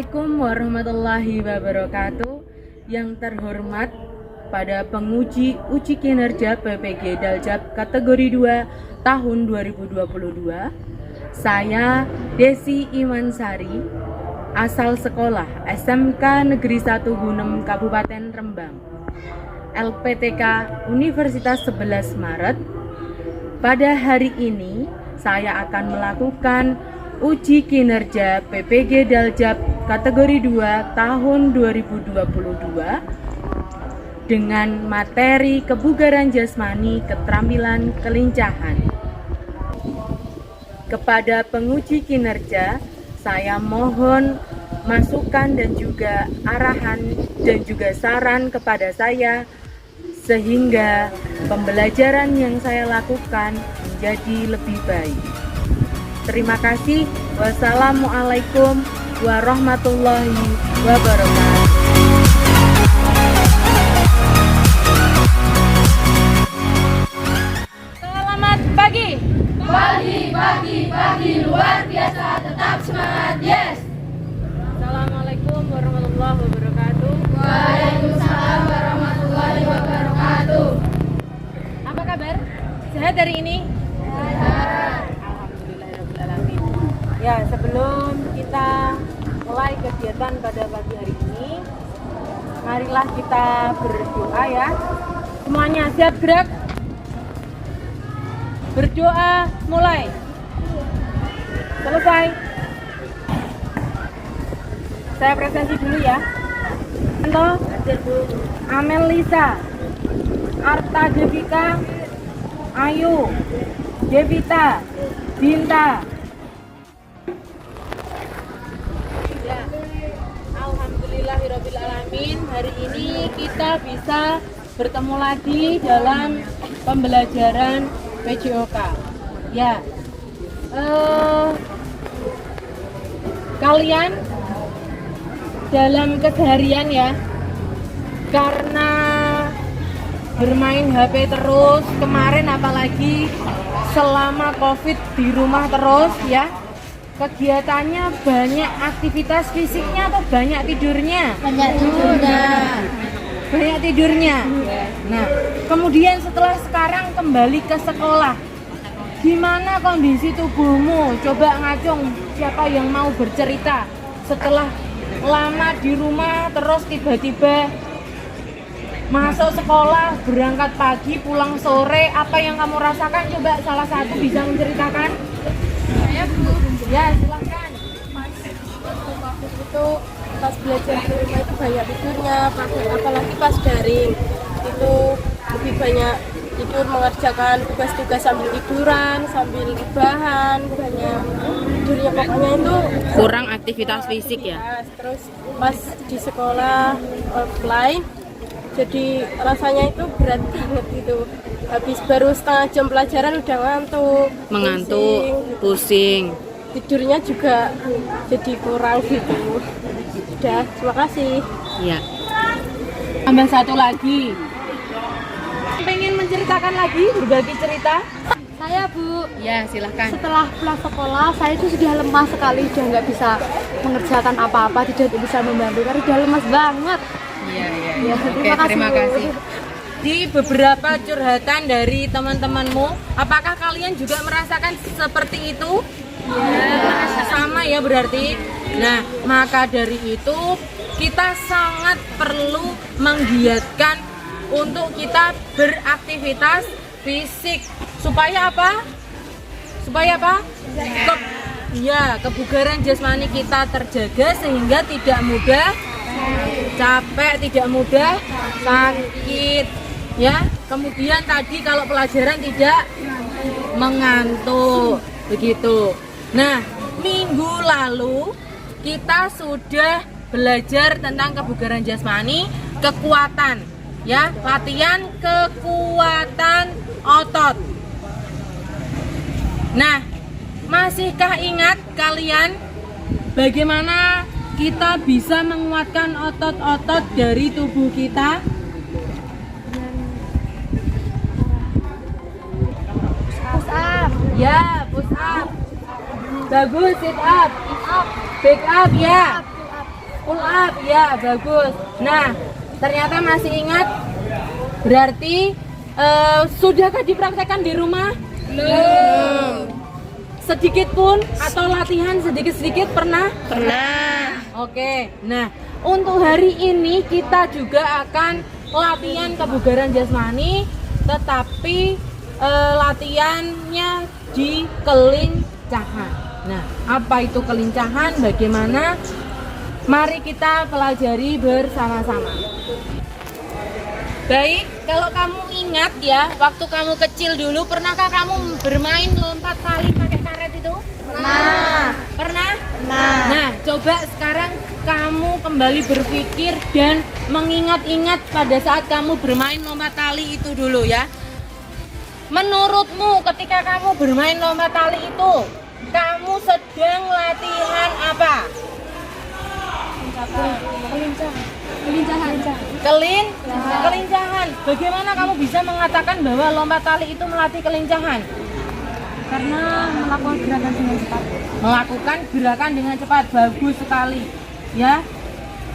Assalamualaikum warahmatullahi wabarakatuh. Yang terhormat pada penguji uji kinerja PPG Daljab kategori 2 tahun 2022, saya Desi Iwansari, asal sekolah SMK Negeri 1 Gunem Kabupaten Rembang, LPTK Universitas 11 Maret. Pada hari ini saya akan melakukan uji kinerja PPG Daljab kategori 2 tahun 2022 dengan materi kebugaran jasmani keterampilan kelincahan. Kepada penguji kinerja, saya mohon masukan dan juga arahan dan juga saran kepada saya sehingga pembelajaran yang saya lakukan menjadi lebih baik. Terima kasih. Wassalamualaikum warahmatullahi wabarakatuh. Selamat pagi. Pagi luar biasa, tetap semangat, yes. Assalamualaikum warahmatullahi wabarakatuh. Waalaikumsalam warahmatullahi wabarakatuh. Apa kabar? Sehat hari ini? Sehat. Alhamdulillahirrahmanirrahim. Ya, sebelum kita mulai kegiatan pada pagi hari ini, marilah kita berdoa ya. Semuanya siap gerak? Berdoa mulai. Selesai. Saya presentasi dulu ya. Anto, Amel Lisa, Arta Devika, Ayu, Devita, Dinta. Ya, alhamdulillahirobbilalamin. Hari ini kita bisa bertemu lagi dalam pembelajaran PJOK. Ya, kalian dalam keseharian ya, karena bermain HP terus kemarin, apalagi selama COVID di rumah terus ya, kegiatannya banyak, aktivitas fisiknya atau banyak tidurnya? Banyak tidurnya. Nah, kemudian setelah sekarang kembali ke sekolah, gimana kondisi tubuhmu? Coba ngacung, siapa yang mau bercerita setelah lama di rumah terus tiba-tiba masuk sekolah, berangkat pagi, pulang sore, apa yang kamu rasakan? Coba salah satu bisa menceritakan? Saya Bu. Ya, silahkan. Waktu itu pas belajar di rumah itu banyak tidurnya, apalagi pas daring itu lebih banyak tidur, mengerjakan tugas-tugas sambil tiduran, sambil rebahan, banyak tidurnya, pokoknya itu Kurang aktivitas fisik ya? Terus pas di sekolah offline, jadi rasanya itu berat banget gitu. Habis baru setengah jam pelajaran udah Mengantuk, pusing. tidurnya juga jadi kurang gitu. Udah, terima kasih. Ya. Tambah satu lagi. Pengen menceritakan lagi, berbagi cerita? Saya Bu, Ya, silahkan. setelah pulang sekolah saya itu sudah lemah sekali, sudah nggak bisa mengerjakan apa-apa, tidak bisa membantu karena sudah lemas banget. Iya. Ya, Oke, terima kasih, terima Bu. kasih. Di beberapa curhatan dari teman-temanmu, apakah kalian juga merasakan seperti itu? Ya, sama ya berarti. Nah, maka dari itu kita sangat perlu menggiatkan untuk kita beraktivitas fisik supaya apa? Kebugaran jasmani kita terjaga sehingga tidak mudah capek, tidak mudah sakit ya. Kemudian tadi kalau pelajaran tidak mengantuk begitu. Nah, minggu lalu kita sudah belajar tentang kebugaran jasmani, kekuatan ya, latihan kekuatan otot. Nah, masihkah ingat kalian bagaimana kita bisa menguatkan otot-otot dari tubuh kita? Push up. Ya, push up. Bagus, sit up. Back up ya. Pull up, ya bagus. Nah, ternyata masih ingat. Berarti sudahkah dipraktekkan di rumah? Belum. Sedikit pun atau latihan sedikit-sedikit pernah? Pernah. Oke. Nah, untuk hari ini kita juga akan latihan kebugaran jasmani, tetapi latihannya di kelincahan. Nah, apa itu kelincahan? Bagaimana? Mari kita pelajari bersama-sama. Baik, kalau kamu ingat ya, waktu kamu kecil dulu, pernahkah kamu bermain lompat tali pakai karet itu? Pernah. Pernah? Pernah. Nah, coba sekarang kamu kembali berpikir dan mengingat-ingat pada saat kamu bermain lompat tali itu dulu ya. Menurutmu ketika kamu bermain lompat tali itu, kamu sedang latihan apa? Kelincahan. Bagaimana kamu bisa mengatakan bahwa lompat tali itu melatih kelincahan? Karena melakukan gerakan dengan cepat. Melakukan gerakan dengan cepat, bagus sekali. Ya,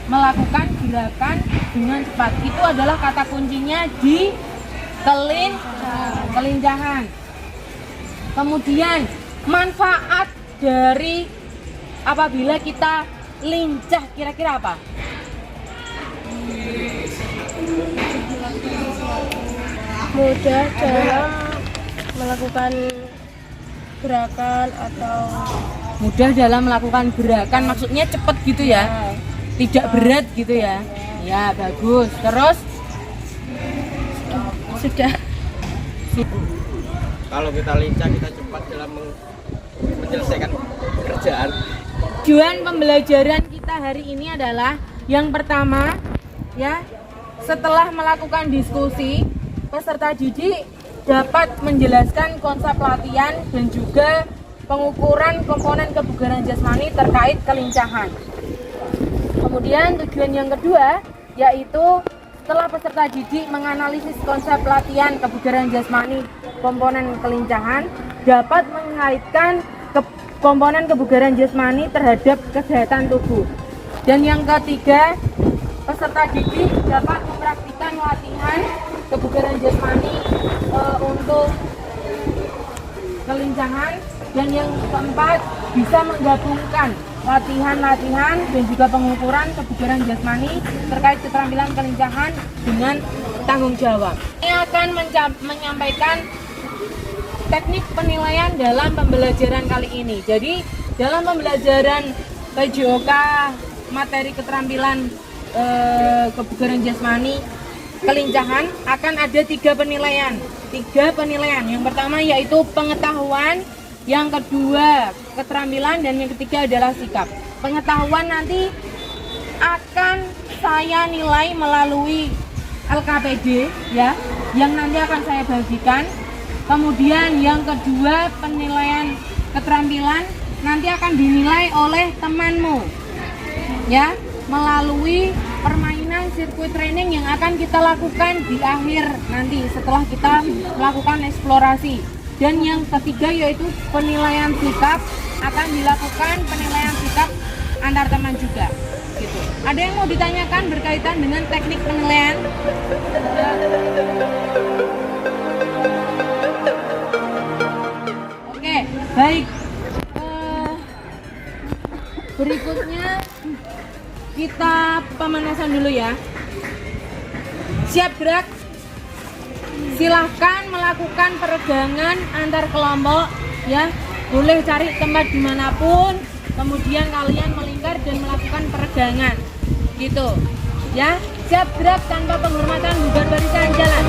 melakukan gerakan dengan cepat. Itu adalah kata kuncinya di kelincahan. Kemudian manfaat dari apabila kita lincah kira-kira apa? Mudah dalam melakukan gerakan atau Mudah dalam melakukan gerakan, maksudnya cepat gitu ya, tidak berat gitu ya. Ya bagus. Terus sudah. Kalau kita lincah, kita cepat dalam menyelesaikan pekerjaan. tujuan pembelajaran kita hari ini adalah yang pertama ya, setelah melakukan diskusi, peserta didik dapat menjelaskan konsep latihan dan juga pengukuran komponen kebugaran jasmani terkait kelincahan. Kemudian tujuan yang kedua yaitu setelah peserta didik menganalisis konsep latihan kebugaran jasmani komponen kelincahan, dapat mengaitkan komponen kebugaran jasmani terhadap kesehatan tubuh. Dan yang ketiga, peserta didik dapat mempraktikkan latihan kebugaran jasmani untuk kelincahan. Dan yang keempat, bisa menggabungkan latihan-latihan dan juga pengukuran kebugaran jasmani terkait keterampilan kelincahan dengan tanggung jawab. Saya akan menyampaikan teknik penilaian dalam pembelajaran kali ini. Jadi dalam pembelajaran PJOK materi keterampilan kebugaran jasmani kelincahan akan ada tiga penilaian. Yang pertama yaitu pengetahuan, yang kedua keterampilan, dan yang ketiga adalah sikap. Pengetahuan nanti akan saya nilai melalui LKPD ya, yang nanti akan saya bagikan. Kemudian yang kedua, penilaian keterampilan nanti akan dinilai oleh temanmu ya, melalui permainan sirkuit training yang akan kita lakukan di akhir nanti setelah kita melakukan eksplorasi. Dan yang ketiga yaitu penilaian sikap, akan dilakukan penilaian sikap antar teman juga gitu. Ada yang mau ditanyakan berkaitan dengan teknik penilaian? Oke, baik. Berikutnya kita pemanasan dulu ya. Siap gerak? Silahkan melakukan peregangan antar kelompok ya. Boleh cari tempat dimanapun, kemudian kalian melingkar dan melakukan peregangan gitu ya. Siap gerak tanpa penghormatan, bubar barisan, jalan.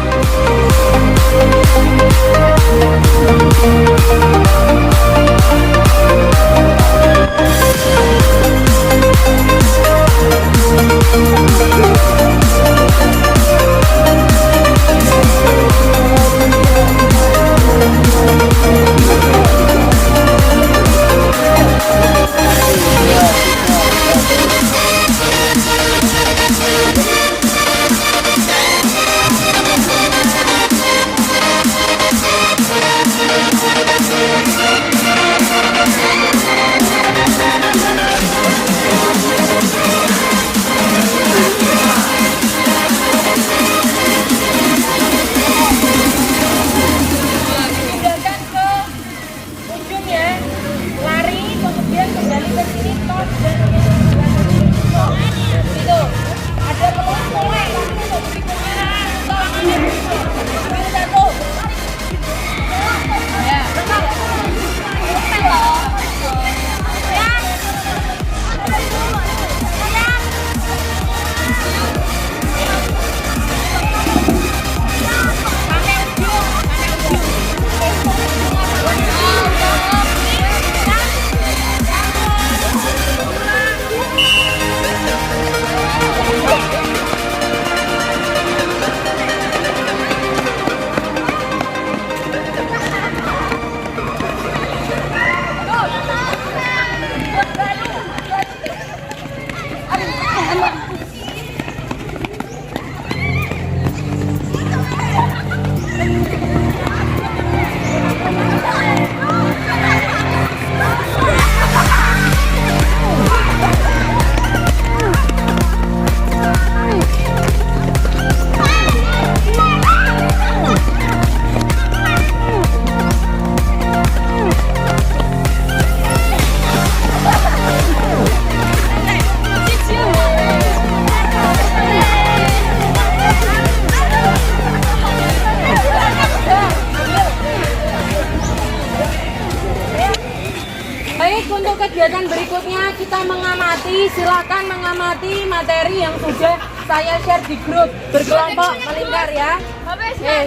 Baik, untuk kegiatan berikutnya kita mengamati, silakan mengamati materi yang sudah saya share di grup berkelompok melingkar ya.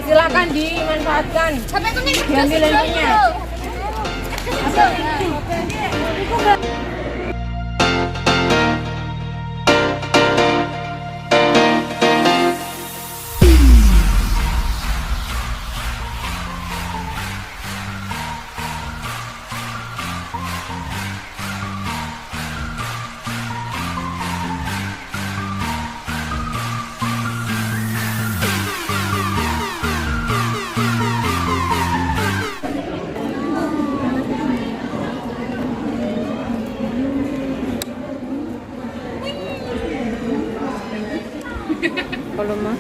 Silakan dimanfaatkan. Diambil ilmunya. Kalau mah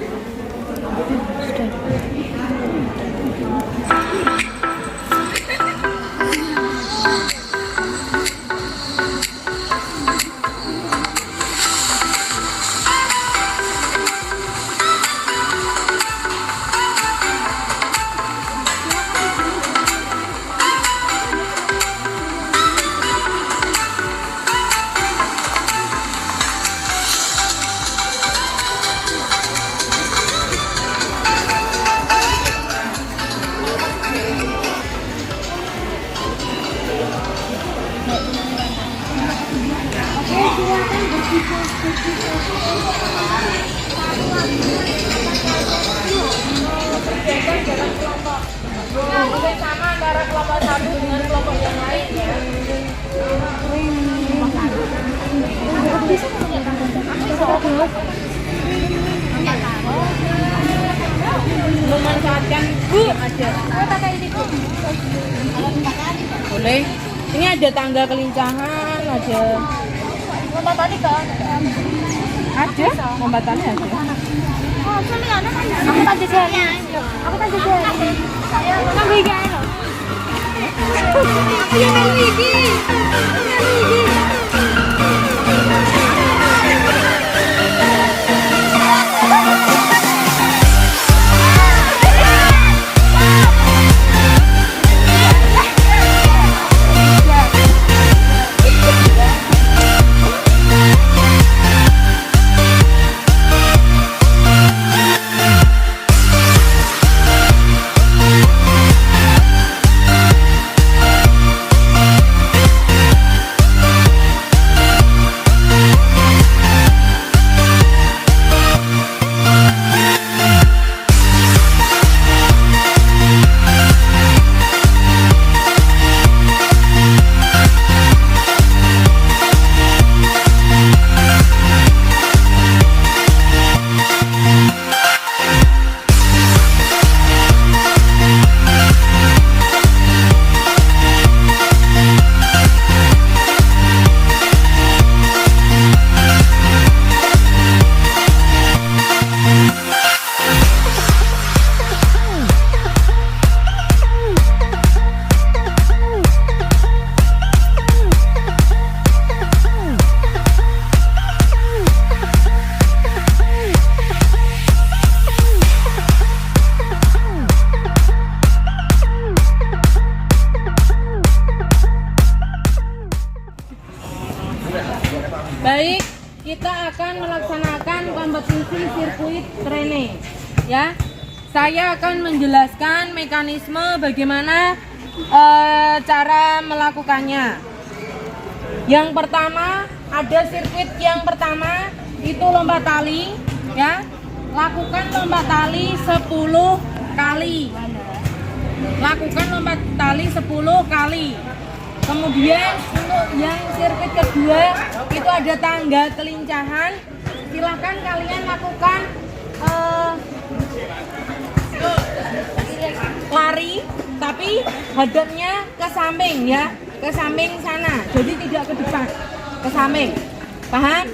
sama antara kelompok satu dengan kelompok yang lain ya. Memanfaatkan Bu aja. Boleh. Ini ada tangga kelincahan, ada Lompatan kan? ada lombatannya ada. Aku tak jajan. Aku tak jajan. Kan iki ae lho. Aku yang melu iki. Baik, kita akan melaksanakan kompetisi sirkuit training. Ya, saya akan menjelaskan mekanisme bagaimana cara melakukannya. Yang pertama, ada sirkuit yang pertama itu lompat tali, ya. Lakukan lompat tali 10 kali. Lakukan lompat tali 10 kali. Kemudian untuk yang sirkuit kedua itu ada tangga kelincahan. Silakan kalian lakukan lari, tapi hadapnya ke samping ya, ke samping sana. Jadi tidak ke depan, ke samping. Paham?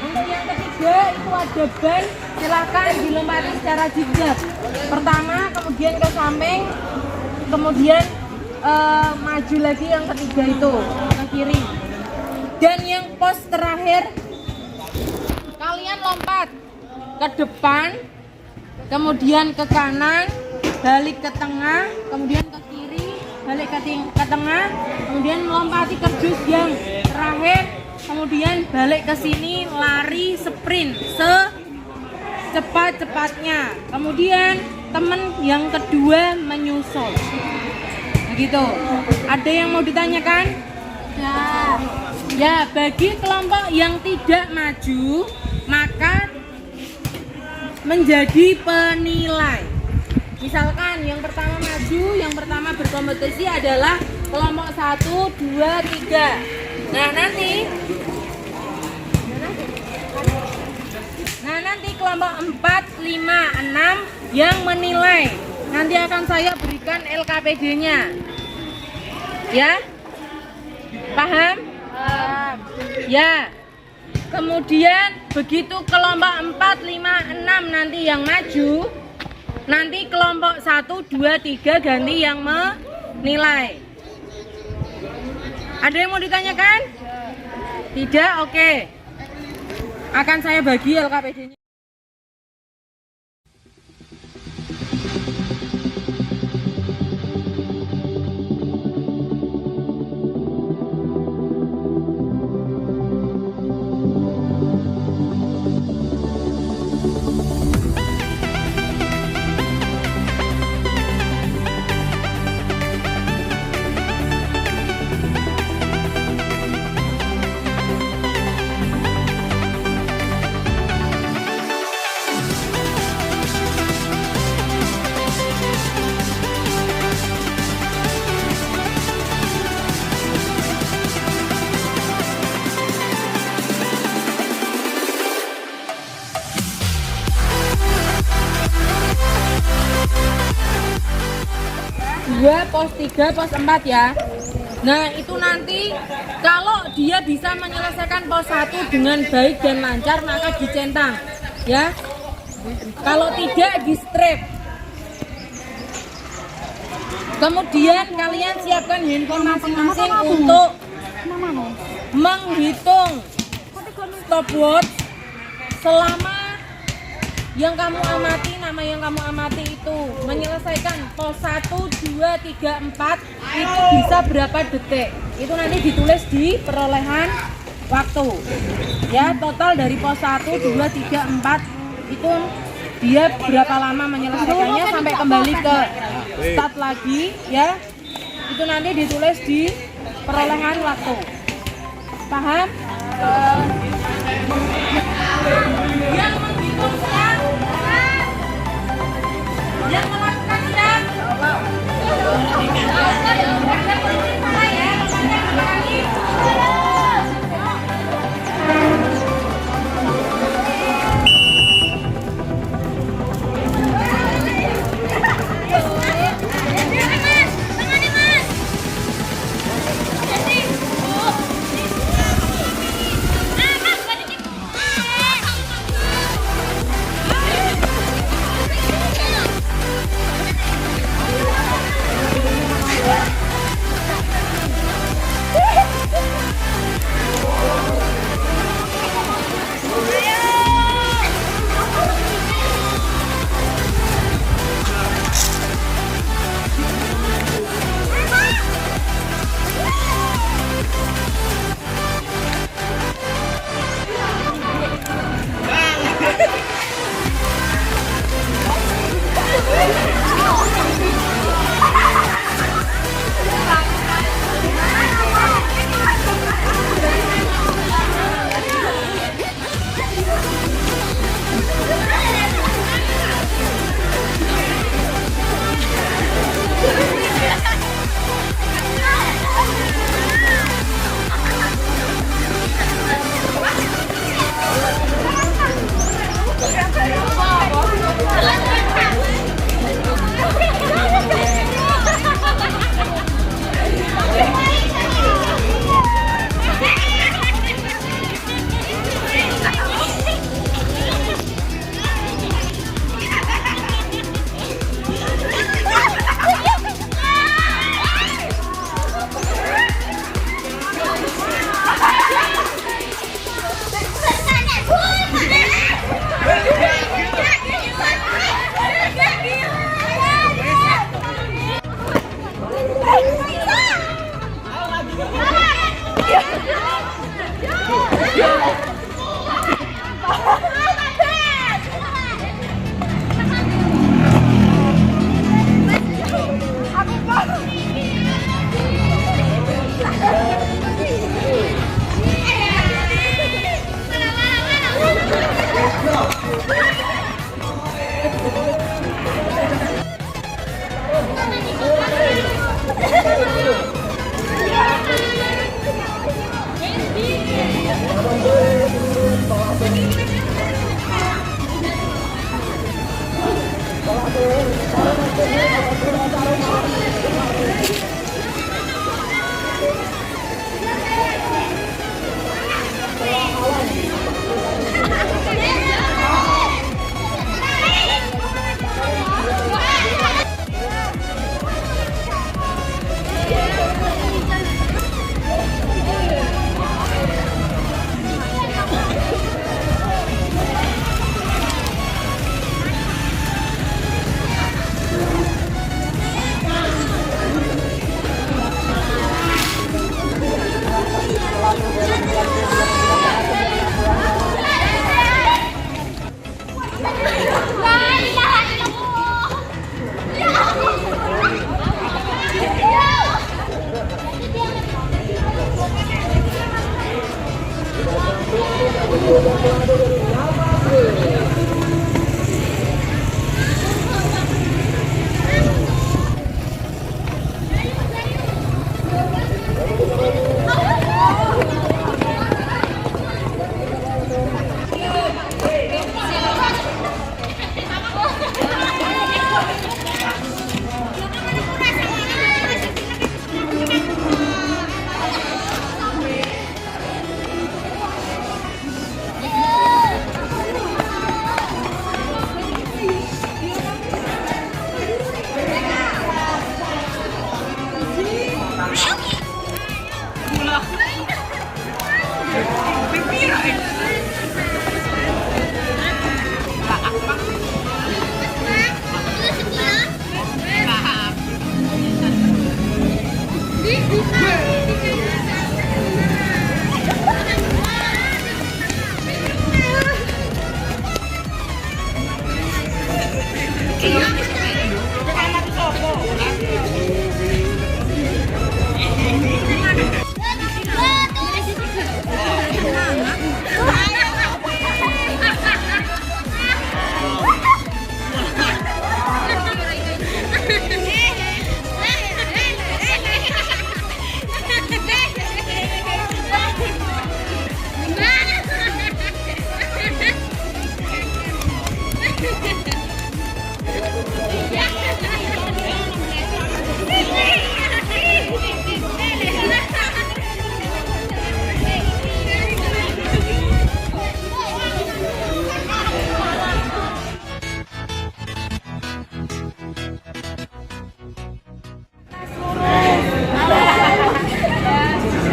Untuk yang ketiga itu ada ban. Silakan dilompati secara zigzag. Pertama, kemudian ke samping, kemudian maju lagi yang ketiga itu ke kiri. Dan yang pos terakhir kalian lompat ke depan, kemudian ke kanan, balik ke tengah, kemudian ke kiri, balik ke tengah, kemudian melompati ke jus yang terakhir, kemudian balik ke sini, lari sprint secepat-cepatnya. Kemudian teman yang kedua menyusul. Begitu. Ada yang mau ditanyakan? Ya, bagi kelompok yang tidak maju, maka menjadi penilai. Misalkan yang pertama maju, yang pertama berkompetisi adalah kelompok 1, 2, 3. Nah, nanti kelompok 4, 5, 6 yang menilai. Nanti akan saya berikan LKPD-nya. Ya? Paham? Ya. Kemudian begitu kelompok 4, 5, 6 nanti yang maju, nanti kelompok 1, 2, 3 ganti yang menilai. Ada yang mau ditanyakan? Tidak? Oke. Akan saya bagi LKPD-nya. Pos 3, pos 4 ya. Nah, itu nanti kalau dia bisa menyelesaikan pos 1 dengan baik dan lancar maka dicentang ya. Kalau tidak di strip. Kemudian kalian siapkan handphone masing-masing untuk menghitung stopwatch selama yang kamu amati, nama yang kamu amati itu menyelesaikan pos 1, 2, 3, 4 itu bisa berapa detik. Itu nanti ditulis di perolehan waktu. Ya, total dari pos 1, 2, 3, 4 itu dia berapa lama menyelesaikannya sampai kembali ke start lagi ya. Itu nanti ditulis di perolehan waktu. Paham? Yang menghitung siap? Yang melakukan siap?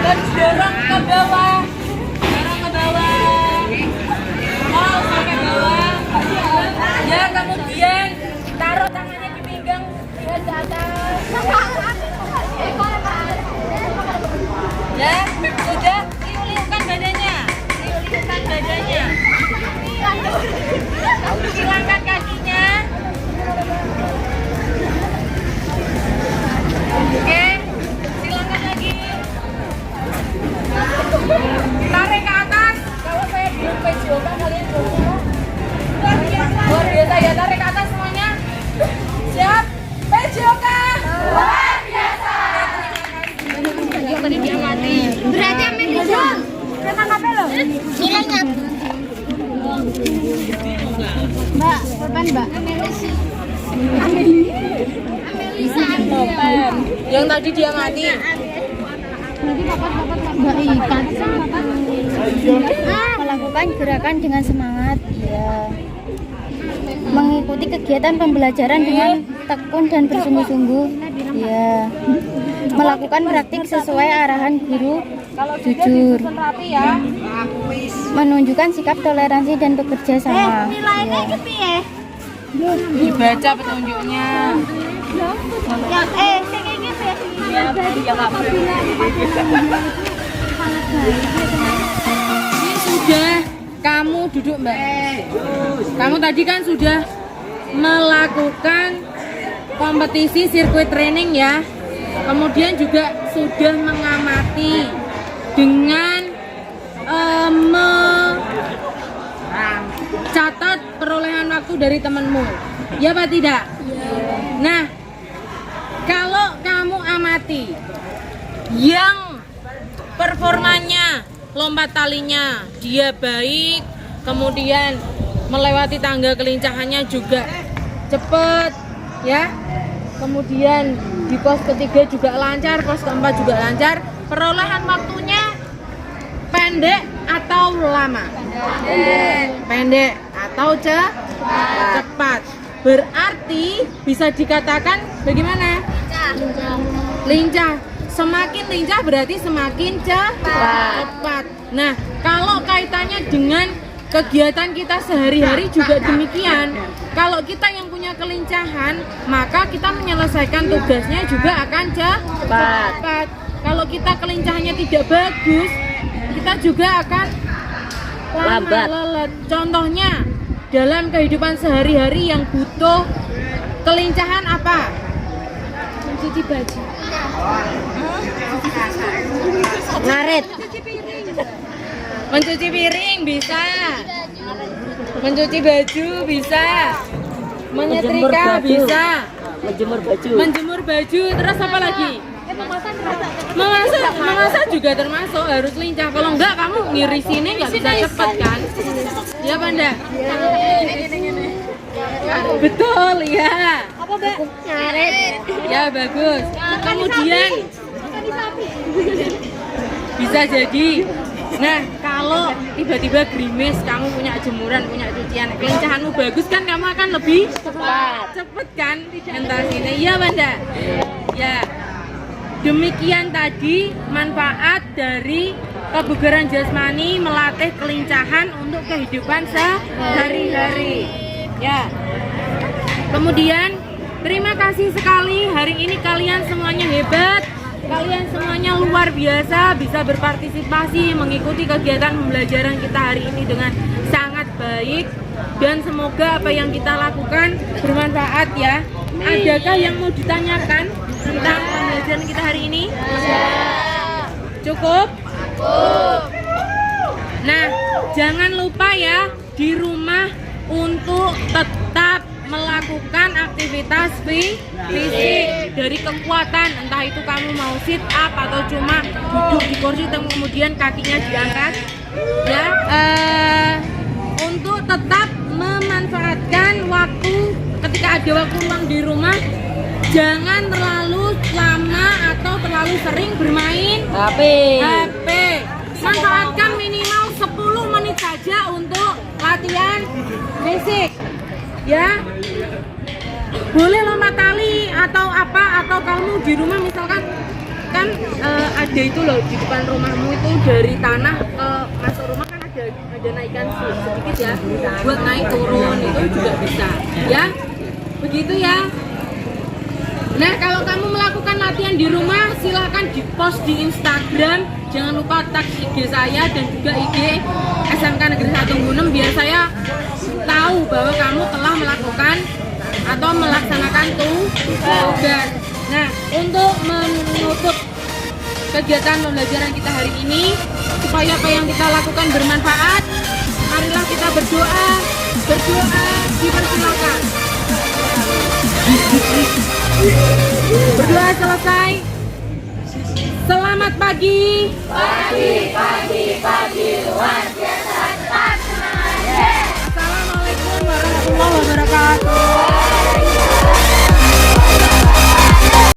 Terus dorong ke bawah. Dorong ke bawah. Oh, sampai bawah. Ya, kemudian taruh tangannya di pinggang, lihat ke atas. Ya, sudah, liuk-liukkan badannya. Liuk-liukkan badannya. Silangkan kakinya. Oke, silangkan lagi. Tarik ke atas. Kalau saya bilang PJOK, kalian coba. Luar biasa ya, tarik ke atas semuanya. Siap? PJOK. Luar biasa. Tadi dia mati. Berarti Amerika. Kita ngapain lo? Nilainya. Mbak, korban mbak. Amelisa Amel. Yang tadi dia mati. Mbak ikan. Melakukan gerakan dengan semangat, ya. Mengikuti kegiatan pembelajaran dengan tekun dan bersungguh-sungguh, ya. Melakukan praktik sesuai arahan guru, jujur. Ya. Menunjukkan sikap toleransi dan bekerja sama. Nilainya Ya. gitu ya. Dibaca petunjuknya. Yang sing iki Ini sudah kamu duduk mbak. Kamu tadi kan sudah melakukan kompetisi sirkuit training ya. Kemudian juga sudah mengamati dengan mencatat perolehan waktu dari temanmu. Ya apa tidak? Nah, kalau kamu amati yang performanya, lompat talinya dia baik, kemudian melewati tangga kelincahannya juga cepet ya, kemudian di pos ketiga juga lancar, pos keempat juga lancar, perolehan waktunya pendek atau lama? Pendek atau cepat. Berarti bisa dikatakan bagaimana? Lincah. Semakin lincah berarti semakin cepat. Nah, kalau kaitannya dengan kegiatan kita sehari-hari juga demikian. Kalau kita yang punya kelincahan, maka kita menyelesaikan tugasnya juga akan cepat. Kalau kita kelincahannya tidak bagus, kita juga akan lambat. Contohnya dalam kehidupan sehari-hari yang butuh kelincahan apa? Mencuci baju. Ngarit. Mencuci piring bisa. Mencuci baju bisa. Menyetrika bisa. Menjemur baju. Terus apa lagi? Memasak juga termasuk, harus lincah. Kalau enggak kamu ngirisinnya nggak bisa cepet kan? Ya Panda? Betul ya. Apa mbak? Ngaret. Ya bagus. Kemudian bisa jadi. Nah kalau tiba-tiba gerimis, kamu punya jemuran, punya cucian, kelincahanmu bagus kan, kamu akan lebih cepet kan ngentasinnya. Iya Panda? Ya. Demikian tadi manfaat dari kebugaran jasmani melatih kelincahan untuk kehidupan sehari-hari. Ya. Kemudian terima kasih sekali, hari ini kalian semuanya hebat. Kalian semua luar biasa, bisa berpartisipasi mengikuti kegiatan pembelajaran kita hari ini dengan sangat baik, dan semoga apa yang kita lakukan bermanfaat ya. Adakah yang mau ditanyakan tentang pembelajaran kita hari ini? Cukup? Nah, jangan lupa ya di rumah untuk tetap melakukan aktivitas fisik dari kekuatan, entah itu kamu mau sit up atau cuma duduk di kursi dan kemudian kakinya diangkat ya, untuk tetap memanfaatkan waktu ketika ada waktu luang di rumah. Jangan terlalu lama atau terlalu sering bermain HP. Manfaatkan minimal 10 menit saja untuk latihan fisik ya. Boleh lompat tali atau apa, atau kamu di rumah misalkan kan ada itu loh di depan rumahmu itu dari tanah ke masuk rumah kan ada naikan sedikit ya, buat naik turun itu juga bisa ya, begitu ya. Nah, kalau kamu melakukan latihan di rumah, silakan di-post di Instagram. Jangan lupa tag IG saya dan juga IG SMK Negeri 1 Gunem biar saya tahu bahwa kamu telah melakukan atau melaksanakan tugas. Nah, untuk menutup kegiatan pembelajaran kita hari ini, supaya apa yang kita lakukan bermanfaat, marilah kita berdoa. Berdoa dipersilakan. Berdoa selesai. Selamat pagi. Pagi luar biasa. Assalamualaikum warahmatullahi wabarakatuh.